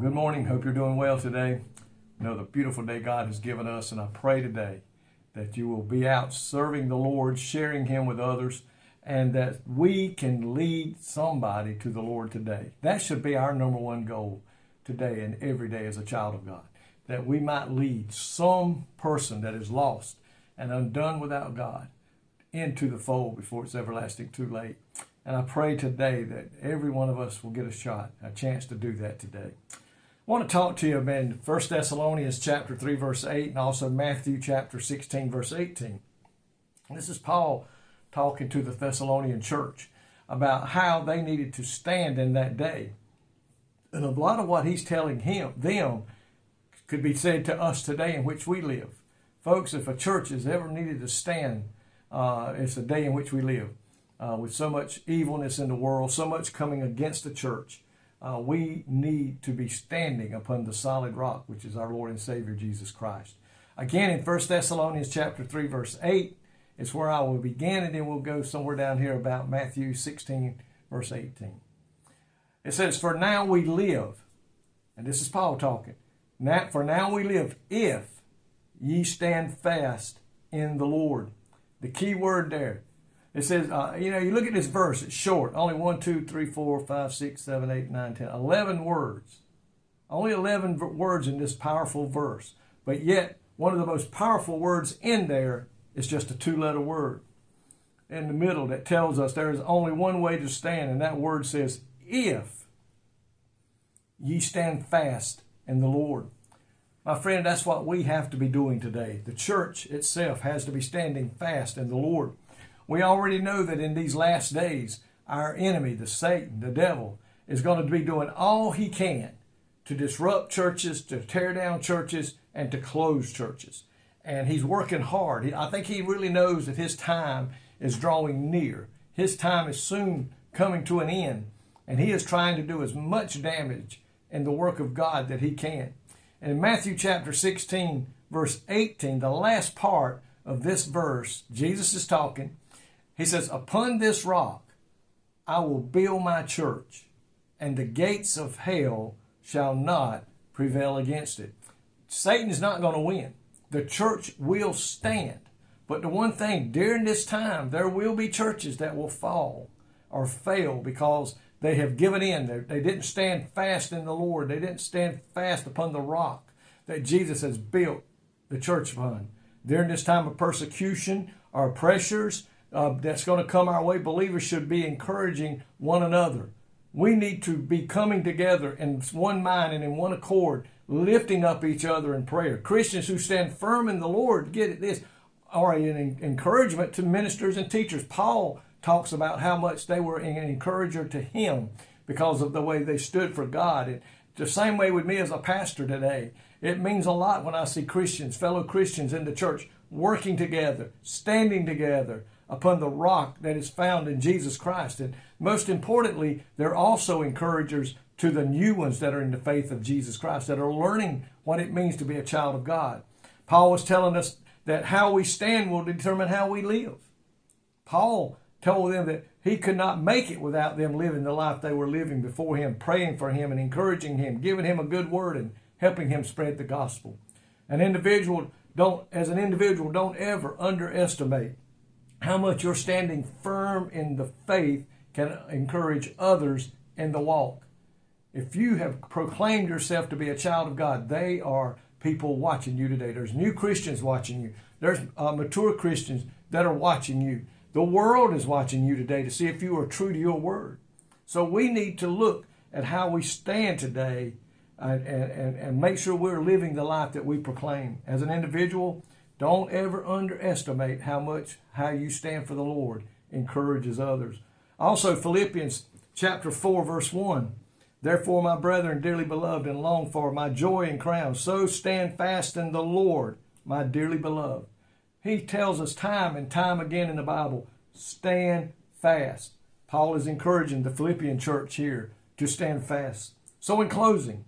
Good morning. Hope you're doing well today. You know the beautiful day God has given us, and I pray today that you will be out serving the Lord, sharing Him with others, and that we can lead somebody to the Lord today. That should be our number one goal today and every day as a child of God, that we might lead some person that is lost and undone without God into the fold before it's everlasting too late. And I pray today that every one of us will get a chance to do that today. I want to talk to you about 1 Thessalonians chapter 3, verse 8, and also Matthew chapter 16, verse 18. This is Paul talking to the Thessalonian church about how they needed to stand in that day. And a lot of what he's telling them could be said to us today in which we live. Folks, if a church has ever needed to stand, it's the day in which we live. With so much evilness in the world, so much coming against the church, we need to be standing upon the solid rock, which is our Lord and Savior, Jesus Christ. Again, in 1 Thessalonians chapter 3, verse 8, is where I will begin, and then we'll go somewhere down here about Matthew 16, verse 18. It says, "For now we live," and this is Paul talking, "For now we live if ye stand fast in the Lord." The key word there. It says, you look at this verse, it's short. Only 1, 2, 3, 4, 5, 6, 7, 8, 9, 10, 11 words. Only 11 words in this powerful verse. But yet, one of the most powerful words in there is just a 2-letter word in the middle that tells us there is only one way to stand. And that word says, if ye stand fast in the Lord. My friend, that's what we have to be doing today. The church itself has to be standing fast in the Lord. We already know that in these last days, our enemy, the Satan, the devil, is going to be doing all he can to disrupt churches, to tear down churches, and to close churches. And he's working hard. I think he really knows that his time is drawing near. His time is soon coming to an end. And he is trying to do as much damage in the work of God that he can. And in Matthew chapter 16, verse 18, the last part of this verse, Jesus is talking. He says, "Upon this rock I will build my church, and the gates of hell shall not prevail against it." Satan is not going to win. The church will stand. But the one thing, during this time, there will be churches that will fall or fail because they have given in. They didn't stand fast in the Lord. They didn't stand fast upon the rock that Jesus has built the church upon. During this time of persecution or pressures that's going to come our way, believers should be encouraging one another. We need to be coming together in one mind and in one accord, lifting up each other in prayer. Christians who stand firm in the Lord, get this, are an encouragement to ministers and teachers. Paul talks about how much they were an encourager to him because of the way they stood for God. And the same way with me as a pastor today. It means a lot when I see Christians, fellow Christians in the church, working together, standing together upon the rock that is found in Jesus Christ. And most importantly, they're also encouragers to the new ones that are in the faith of Jesus Christ, that are learning what it means to be a child of God. Paul was telling us that how we stand will determine how we live. Paul told them that he could not make it without them living the life they were living before him, praying for him and encouraging him, giving him a good word and helping him spread the gospel. As an individual, don't ever underestimate how much your standing firm in the faith can encourage others in the walk. If you have proclaimed yourself to be a child of God, they are people watching you today. There's new Christians watching you. There's mature Christians that are watching you. The world is watching you today to see if you are true to your word. So we need to look at how we stand today and make sure we're living the life that we proclaim. As an individual, don't ever underestimate how you stand for the Lord encourages others. Also, Philippians chapter 4, verse 1. "Therefore, my brethren, dearly beloved and longed for, my joy and crown, so stand fast in the Lord, my dearly beloved." He tells us time and time again in the Bible, stand fast. Paul is encouraging the Philippian church here to stand fast. So in closing,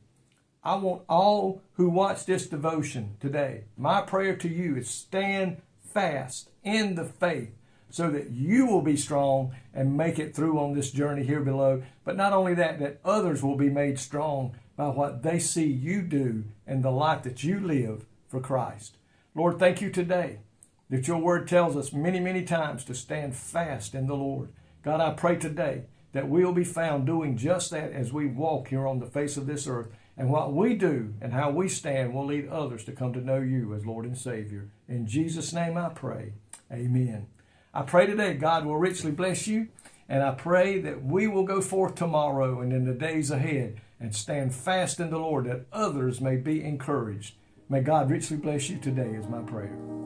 I want all who watch this devotion today, my prayer to you is stand fast in the faith so that you will be strong and make it through on this journey here below. But not only that, that others will be made strong by what they see you do and the life that you live for Christ. Lord, thank you today that your word tells us many, many times to stand fast in the Lord. God, I pray today that we'll be found doing just that as we walk here on the face of this earth. And what we do and how we stand will lead others to come to know you as Lord and Savior. In Jesus' name I pray. Amen. I pray today God will richly bless you. And I pray that we will go forth tomorrow and in the days ahead and stand fast in the Lord that others may be encouraged. May God richly bless you today is my prayer.